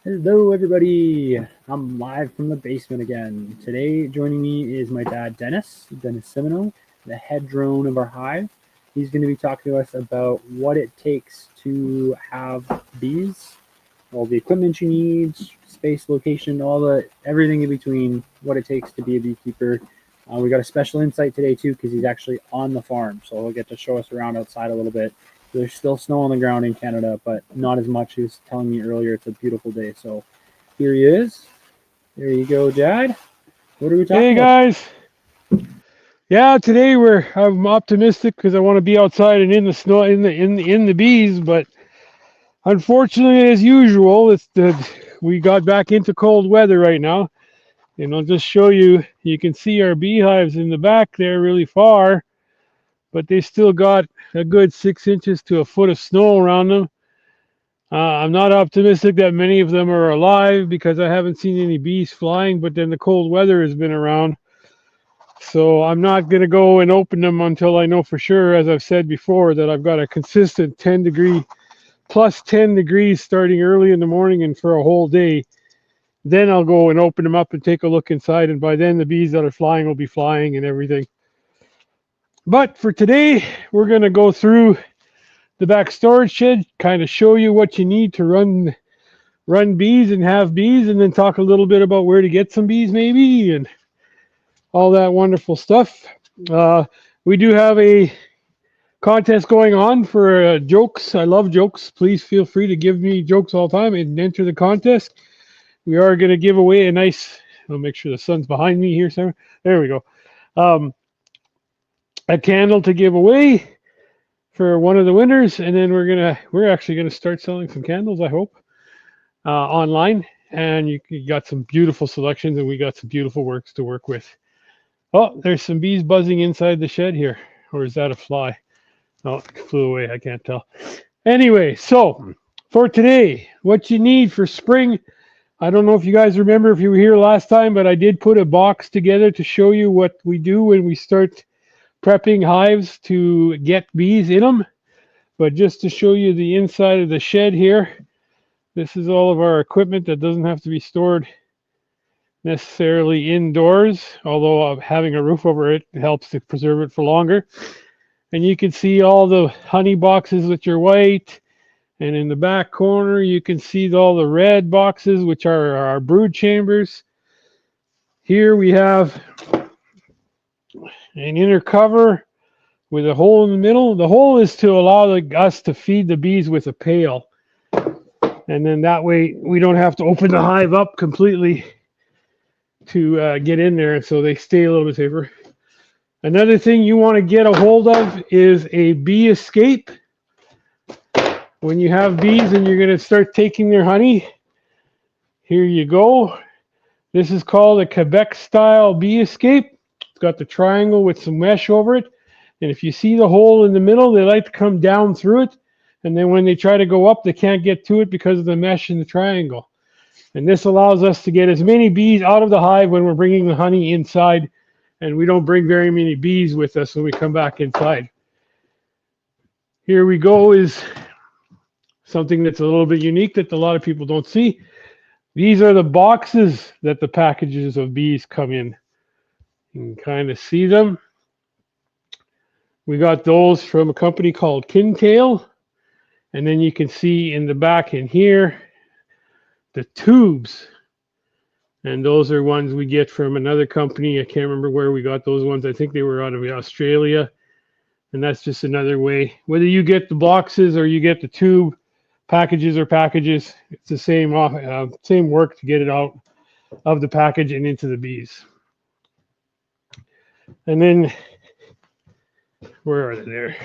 Hello, everybody. I'm live from the basement again. Today, joining me is my dad, Dennis Simino, the head drone of our hive. He's going to be talking to us about what it takes to have bees, all the equipment you need, space, location, everything in between, what it takes to be a beekeeper. We got a special insight today too because he's actually on the farm, so he'll get to show us around outside a little bit. There's still snow on the ground in Canada, but not as much. He was telling me earlier it's a beautiful day. So here he is. There you go, Dad. What are we Hey talking about? guys. Yeah, today I'm optimistic because I want to be outside and in the snow in the bees, but unfortunately as usual, we got back into cold weather right now. And I'll just show you, you can see our beehives in the back there really far, but they still got a good 6 inches to a foot of snow around them. I'm not optimistic that many of them are alive because I haven't seen any bees flying, but then the cold weather has been around. So I'm not going to go and open them until I know for sure, as I've said before, that I've got a consistent 10 degrees starting early in the morning and for a whole day. Then I'll go and open them up and take a look inside. And by then the bees that are flying will be flying and everything. But for today, we're going to go through the back storage shed, kind of show you what you need to run bees and have bees, and then talk a little bit about where to get some bees maybe and all that wonderful stuff. Uh, we do have a contest going on for jokes. I love jokes. Please feel free to give me jokes all the time and enter the contest. We are going to give away a nice, I'll make sure the sun's behind me here somewhere. There we go. Um, a candle to give away for one of the winners. And then we're actually going to start selling some candles, I hope, online. And you got some beautiful selections and we got some beautiful works to work with. Oh, there's some bees buzzing inside the shed here. Or is that a fly? Oh, it flew away. I can't tell. Anyway, so for today, what you need for spring, I don't know if you guys remember if you were here last time, but I did put a box together to show you what we do when we start prepping hives to get bees in them. But just to show you the inside of the shed here, this is all of our equipment that doesn't have to be stored necessarily indoors, although having a roof over it helps to preserve it for longer. And you can see all the honey boxes which are white, and in the back corner you can see all the red boxes which are our brood chambers. Here we have an inner cover with a hole in the middle. The hole is to allow us to feed the bees with a pail, and then that way we don't have to open the hive up completely to get in there, so they stay a little bit safer. Another thing you want to get a hold of is a bee escape. When you have bees and you're going to start taking their honey, here you go. This is called a Quebec style bee escape. It's got the triangle with some mesh over it. And if you see the hole in the middle, they like to come down through it. And then when they try to go up, they can't get to it because of the mesh in the triangle. And this allows us to get as many bees out of the hive when we're bringing the honey inside. And we don't bring very many bees with us when we come back inside. Here we go is something that's a little bit unique that a lot of people don't see. These are the boxes that the packages of bees come in. You can kind of see them. We got those from a company called Kintail. And then you can see in the back in here, the tubes. And those are ones we get from another company. I can't remember where we got those ones. I think they were out of Australia. And that's just another way. Whether you get the boxes or you get the tube, packages or packages, it's the same work to get it out of the package and into the bees. And then, where are they there?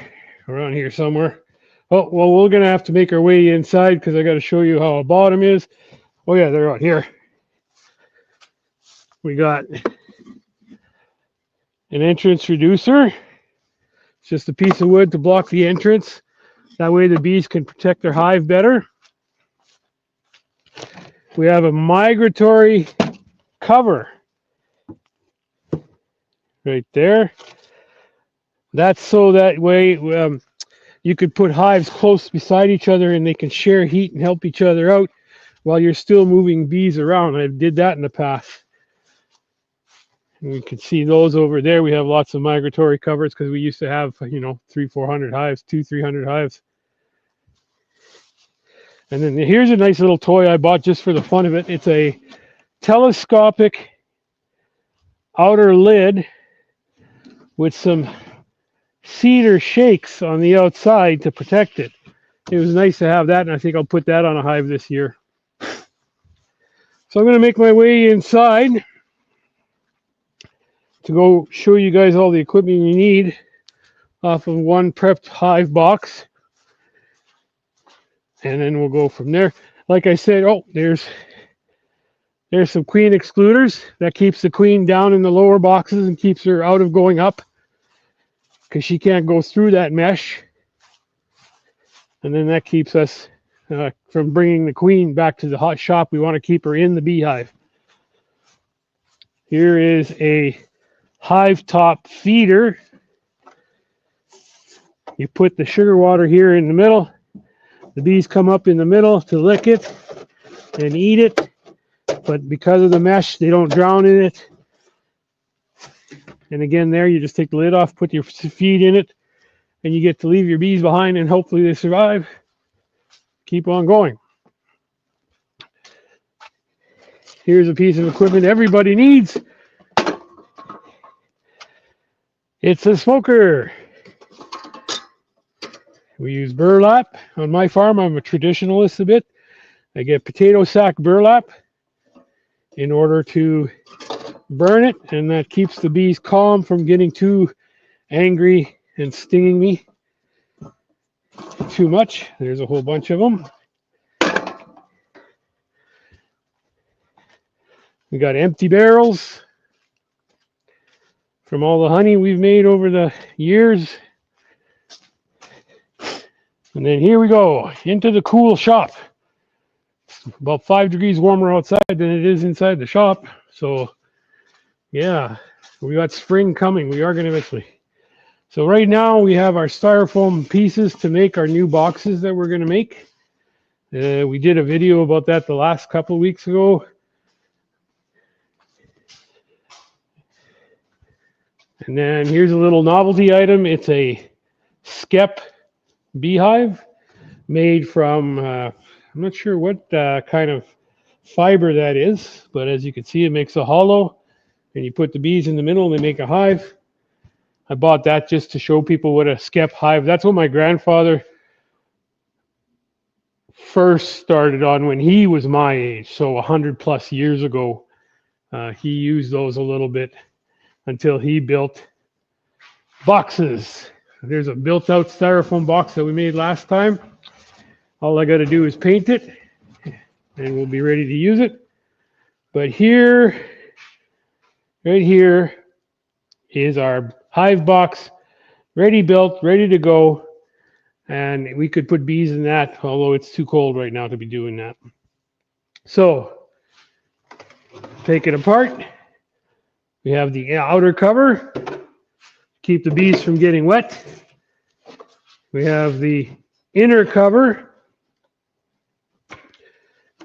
Around here somewhere. Oh, well, we're going to have to make our way inside because I got to show you how a bottom is. Oh, yeah, they're out here. We got an entrance reducer. It's just a piece of wood to block the entrance. That way the bees can protect their hive better. We have a migratory cover right there. That's so that way you could put hives close beside each other and they can share heat and help each other out. while you're still moving bees around. I did that in the past. And we can see those over there. We have lots of migratory covers because we used to have, 300-400 hives, 200-300 hives. And then here's a nice little toy I bought just for the fun of it. It's a telescopic outer lid with some cedar shakes on the outside to protect it. It was nice to have that, and I think I'll put that on a hive this year. So I'm going to make my way inside to go show you guys all the equipment you need off of one prepped hive box. And then we'll go from there. Like I said, there's some queen excluders. That keeps the queen down in the lower boxes and keeps her out of going up, because she can't go through that mesh. And then that keeps us from bringing the queen back to the hot shop. We want to keep her in the beehive. Here is a hive top feeder. You put the sugar water here in the middle. The bees come up in the middle to lick it and eat it, but because of the mesh, they don't drown in it. And again, there, you just take the lid off, put your feed in it, and you get to leave your bees behind, and hopefully they survive. Keep on going. Here's a piece of equipment everybody needs. It's a smoker. We use burlap. On my farm, I'm a traditionalist a bit. I get potato sack burlap in order to burn it, and that keeps the bees calm from getting too angry and stinging me too much. There's a whole bunch of them. We got empty barrels from all the honey we've made over the years. And then here we go into the cool shop. It's about 5 degrees warmer outside than it is inside the shop. So yeah, we got spring coming. We are going to eventually. So right now we have our styrofoam pieces to make our new boxes that we're going to make. We did a video about that the last couple of weeks ago. And then here's a little novelty item. It's a skep beehive made from, I'm not sure what kind of fiber that is, but as you can see, it makes a hollow, and you put the bees in the middle and they make a hive. I bought that just to show people what a skep hive. That's what my grandfather first started on when he was my age, so 100+ years ago. He used those a little bit until he built boxes. There's a built-out styrofoam box that we made last time. All I got to do is paint it, and we'll be ready to use it. But here, right here, is our hive box, ready built, ready to go. And we could put bees in that, although it's too cold right now to be doing that. So, take it apart. We have the outer cover, keep the bees from getting wet. We have the inner cover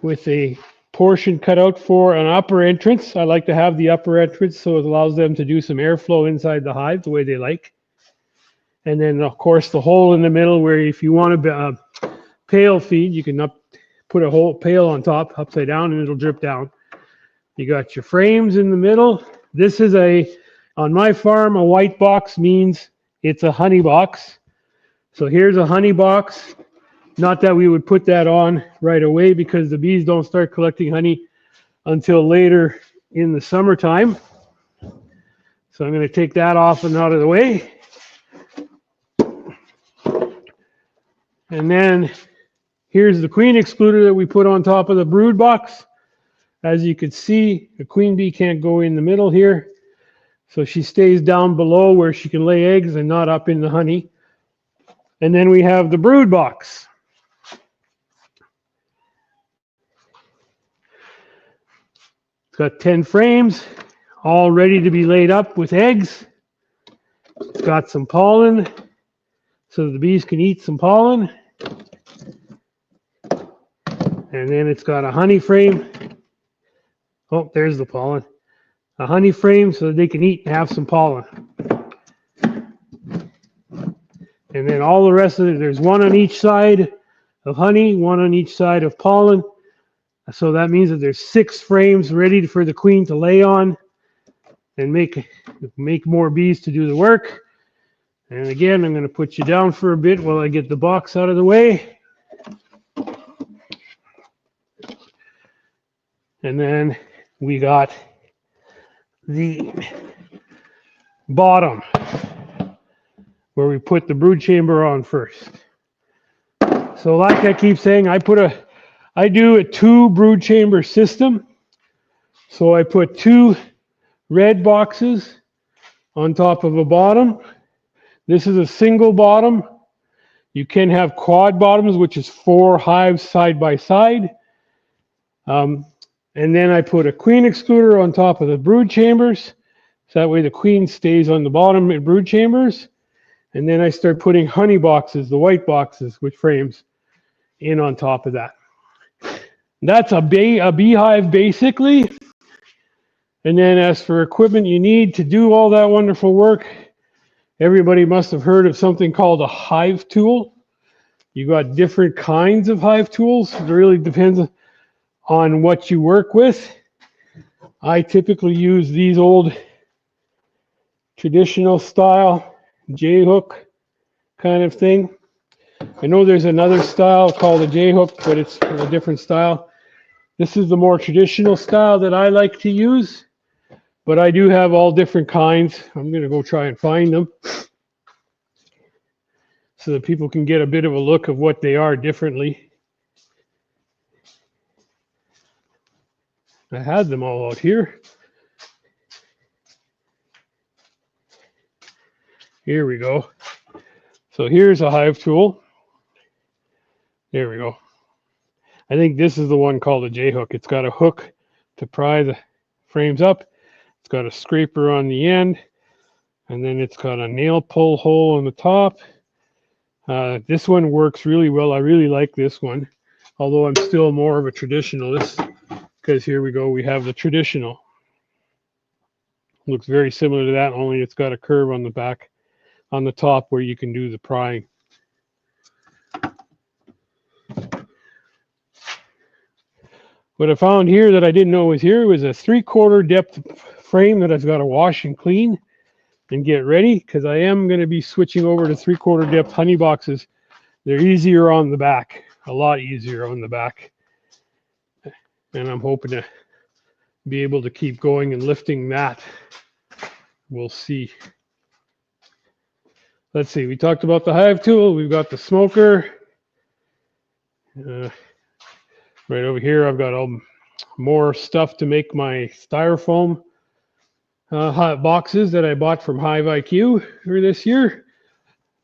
with a portion cut out for an upper entrance. I like to have the upper entrance so it allows them to do some airflow inside the hive the way they like. And then, of course, the hole in the middle where if you want a pail feed, you can put a whole pail on top, upside down, and it'll drip down. You got your frames in the middle. This is on my farm, a white box means it's a honey box. So here's a honey box. Not that we would put that on right away because the bees don't start collecting honey until later in the summertime. So I'm going to take that off and out of the way. And then here's the queen excluder that we put on top of the brood box. As you can see, the queen bee can't go in the middle here. So she stays down below where she can lay eggs and not up in the honey. And then we have the brood box. It's got 10 frames, all ready to be laid up with eggs. It's got some pollen, so the bees can eat some pollen. And then it's got a honey frame. Oh, there's the pollen. A honey frame so that they can eat and have some pollen. And then all the rest of it, there's one on each side of honey, one on each side of pollen. So that means that there's 6 frames ready for the queen to lay on and make more bees to do the work. And again, I'm going to put you down for a bit while I get the box out of the way. And then we got the bottom where we put the brood chamber on first. So like I keep saying, I do a 2 brood chamber system. So I put 2 red boxes on top of a bottom. This is a single bottom. You can have quad bottoms, which is 4 hives side by side. And then I put a queen excluder on top of the brood chambers. So that way the queen stays on the bottom in brood chambers. And then I start putting honey boxes, the white boxes with frames, in on top of that. That's a beehive basically. And then as for equipment you need to do all that wonderful work, everybody must have heard of something called a hive tool. You got different kinds of hive tools. It really depends on what you work with. I typically use these old traditional style J-hook kind of thing. I know there's another style called a J-hook, but it's a different style. This is the more traditional style that I like to use, but I do have all different kinds. I'm going to go try and find them so that people can get a bit of a look of what they are differently. I had them all out here. Here we go. So here's a hive tool. There we go. I think this is the one called a J-hook. It's got a hook to pry the frames up. It's got a scraper on the end. And then it's got a nail pull hole on the top. This one works really well. I really like this one. Although I'm still more of a traditionalist. Because here we go, we have the traditional. Looks very similar to that, only it's got a curve on the back, on the top where you can do the prying. What I found here that I didn't know was here was a 3/4 depth frame that I've got to wash and clean and get ready, because I am going to be switching over to 3/4 depth honey boxes. They're easier on the back, a lot easier on the back. And I'm hoping to be able to keep going and lifting that. We'll see. Let's see, we talked about the hive tool. We've got the smoker. Right over here, I've got more stuff to make my styrofoam boxes that I bought from Hive IQ for this year.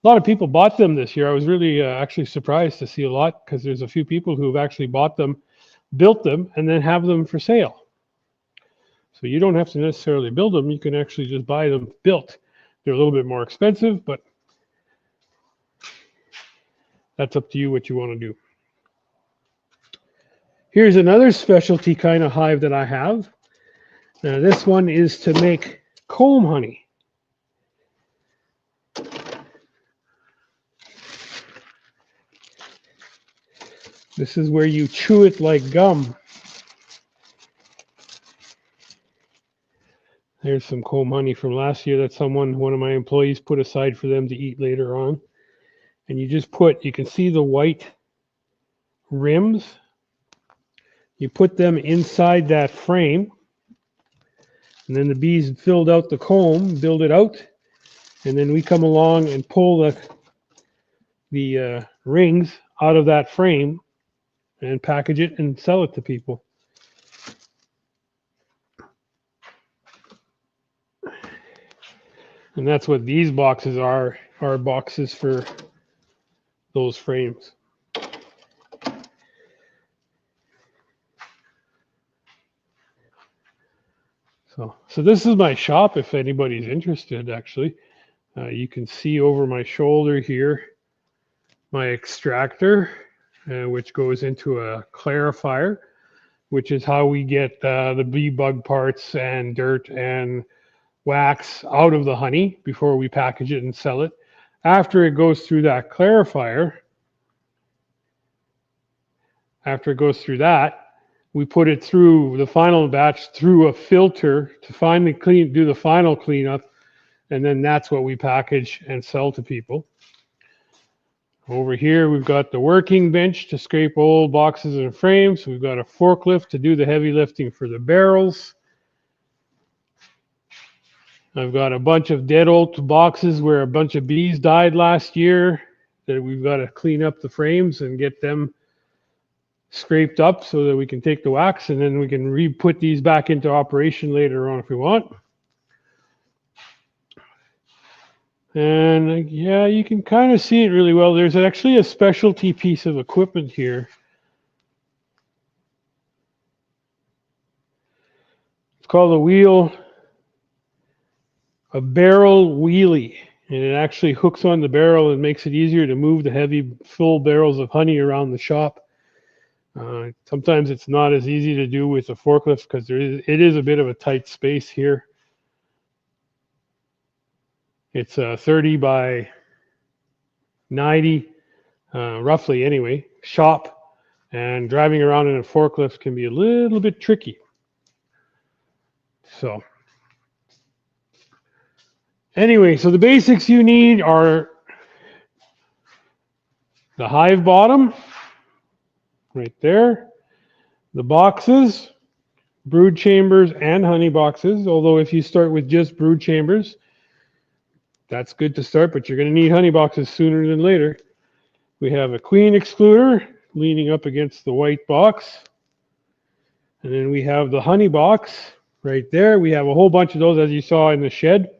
A lot of people bought them this year. I was really actually surprised to see a lot, because there's a few people who have actually bought them, built them, and then have them for sale. So you don't have to necessarily build them. You can actually just buy them built. They're a little bit more expensive, but that's up to you what you want to do. Here's another specialty kind of hive that I have. Now this one is to make comb honey. This is where you chew it like gum. There's some comb honey from last year that one of my employees put aside for them to eat later on. And you just you can see the white rims. You put them inside that frame. And then the bees filled out the comb, build it out. And then we come along and pull the rings out of that frame and package it and sell it to people. And that's what these boxes are boxes for those frames. So this is my shop if anybody's interested, actually. You can see over my shoulder here my extractor. which goes into a clarifier, which is how we get the bee bug parts and dirt and wax out of the honey before we package it and sell it. After it goes through that clarifier, we put it through the final batch through a filter to finally do the final cleanup, and then that's what we package and sell to people. Over here, we've got the working bench to scrape old boxes and frames. We've got a forklift to do the heavy lifting for the barrels. I've got a bunch of dead old boxes where a bunch of bees died last year that we've got to clean up the frames and get them scraped up so that we can take the wax, and then we can re-put these back into operation later on if we want. And yeah, you can kind of see it really well. There's actually a specialty piece of equipment here. It's called a barrel wheelie, and it actually hooks on the barrel and makes it easier to move the heavy full barrels of honey around the shop. Sometimes it's not as easy to do with a forklift because it is a bit of a tight space here. It's 30 by 90, roughly anyway, shop, and driving around in a forklift can be a little bit tricky. So anyway, so the basics you need are the hive bottom, right there, the boxes, brood chambers and honey boxes, although if you start with just brood chambers, that's good to start, but you're going to need honey boxes sooner than later. We have a queen excluder leaning up against the white box. And then we have the honey box right there. We have a whole bunch of those as you saw in the shed.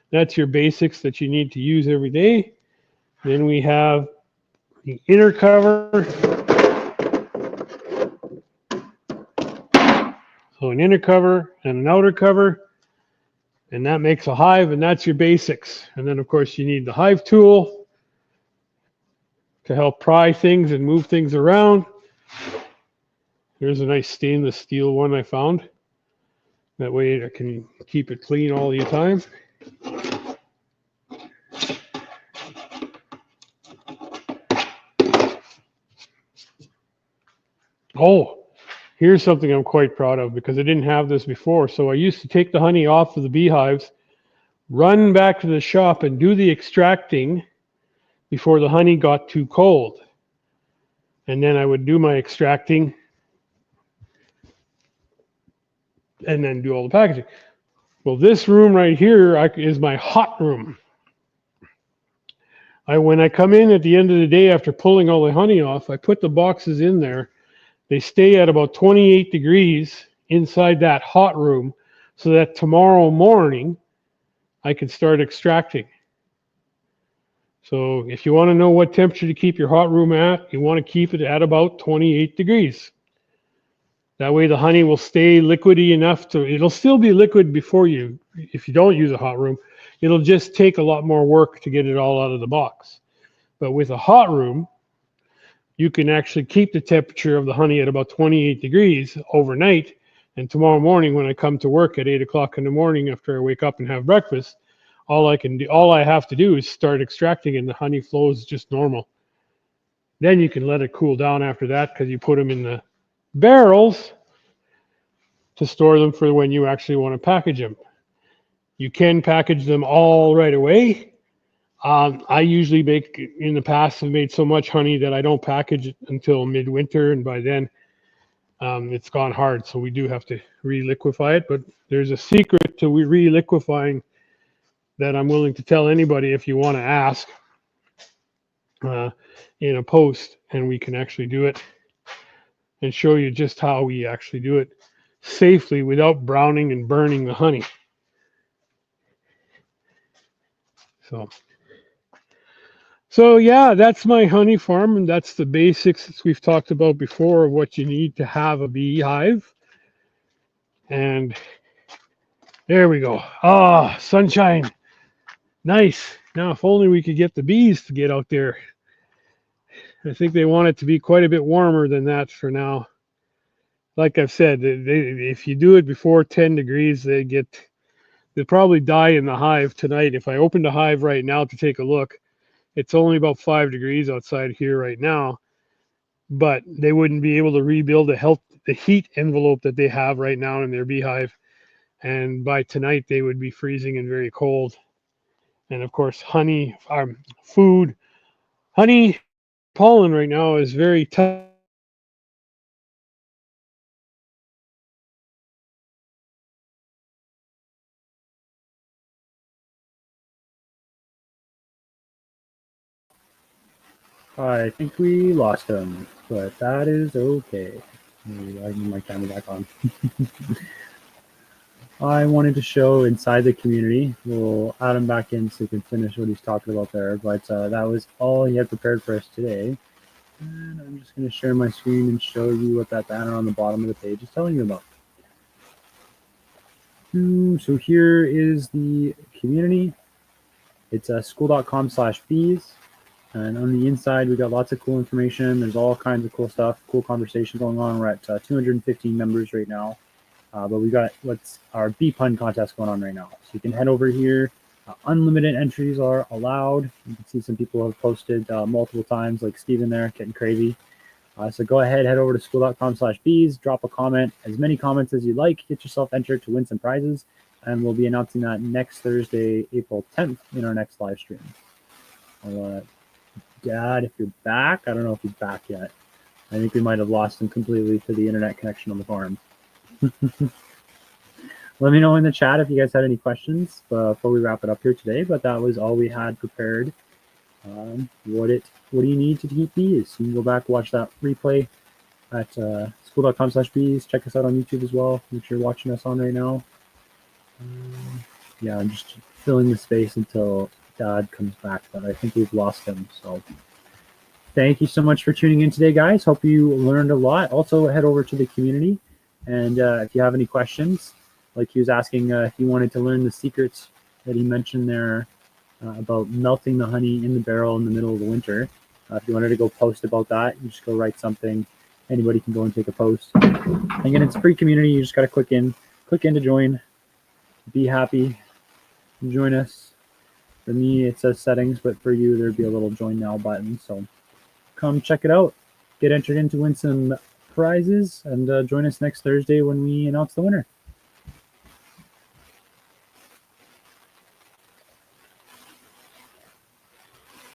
That's your basics that you need to use every day. Then we have the inner cover. So an inner cover and an outer cover. And that makes a hive, and that's your basics. And then, of course, you need the hive tool to help pry things and move things around. Here's a nice stainless steel one I found. That way I can keep it clean all the time. Oh, here's something I'm quite proud of because I didn't have this before. So I used to take the honey off of the beehives, run back to the shop and do the extracting before the honey got too cold. And then I would do my extracting and then do all the packaging. Well, this room right here is my hot room. When I come in at the end of the day after pulling all the honey off, I put the boxes in there. They stay at about 28 degrees inside that hot room so that tomorrow morning I can start extracting. So if you want to know what temperature to keep your hot room at, you want to keep it at about 28 degrees. That way the honey will stay liquidy enough it'll still be liquid if you don't use a hot room, it'll just take a lot more work to get it all out of the box. But with a hot room, you can actually keep the temperature of the honey at about 28 degrees overnight. And tomorrow morning when I come to work at 8 o'clock in the morning after I wake up and have breakfast, all I have to do is start extracting and the honey flows just normal. Then you can let it cool down after that because you put them in the barrels to store them for when you actually want to package them. You can package them all right away. I usually in the past have made so much honey that I don't package it until midwinter, and by then it's gone hard. So we do have to re-liquefy it, but there's a secret to re-liquefying that I'm willing to tell anybody if you want to ask in a post, and we can actually do it and show you just how we actually do it safely without browning and burning the honey. So yeah, that's my honey farm, and that's the basics that we've talked about before of what you need to have a beehive. And there we go. Ah, sunshine. Nice. Now, if only we could get the bees to get out there. I think they want it to be quite a bit warmer than that for now. Like I've said, if you do it before 10 degrees, they'll probably die in the hive tonight. If I opened a hive right now to take a look, it's only about 5 degrees outside here right now, but they wouldn't be able to rebuild the heat envelope that they have right now in their beehive. And by tonight, they would be freezing and very cold. And of course, honey, food, honey, pollen right now is very tough. I think we lost him, but that is okay. I need my camera back on. I wanted to show inside the community. We'll add him back in so he can finish what he's talking about there. But that was all he had prepared for us today. And I'm just going to share my screen and show you what that banner on the bottom of the page is telling you about. So here is the community. It's school.com/bees. And on the inside, we got lots of cool information. There's all kinds of cool stuff, cool conversation going on. We're at 215 members right now. But we got what's our bee pun contest going on right now. So you can head over here. Unlimited entries are allowed. You can see some people have posted multiple times, like Steven there, getting crazy. So go ahead, head over to school.com/bees, drop a comment, as many comments as you like, get yourself entered to win some prizes. And we'll be announcing that next Thursday, April 10th in our next live stream. Dad, if you're back, I don't know if he's back yet. I think we might have lost him completely to the internet connection on the farm. Let me know in the chat if you guys had any questions before we wrap it up here today, but that was all we had prepared. What do you need to keep bees? You can go back, watch that replay at school.com/bees. Check us out on YouTube as well, which you're watching us on right now. Yeah, I'm just filling the space until Dad comes back, but I think we've lost him. So thank you so much for tuning in today, guys. Hope you learned a lot. Also, head over to the community, and if you have any questions, like he was asking if you wanted to learn the secrets that he mentioned there about melting the honey in the barrel in the middle of the winter. If you wanted to go post about that, you just go write something. Anybody can go and take a post. Again, it's a free community. You just got to click in to join. Be happy. Join us. For me, it says settings, but for you, there'd be a little join now button. So come check it out. Get entered in to win some prizes, and join us next Thursday when we announce the winner.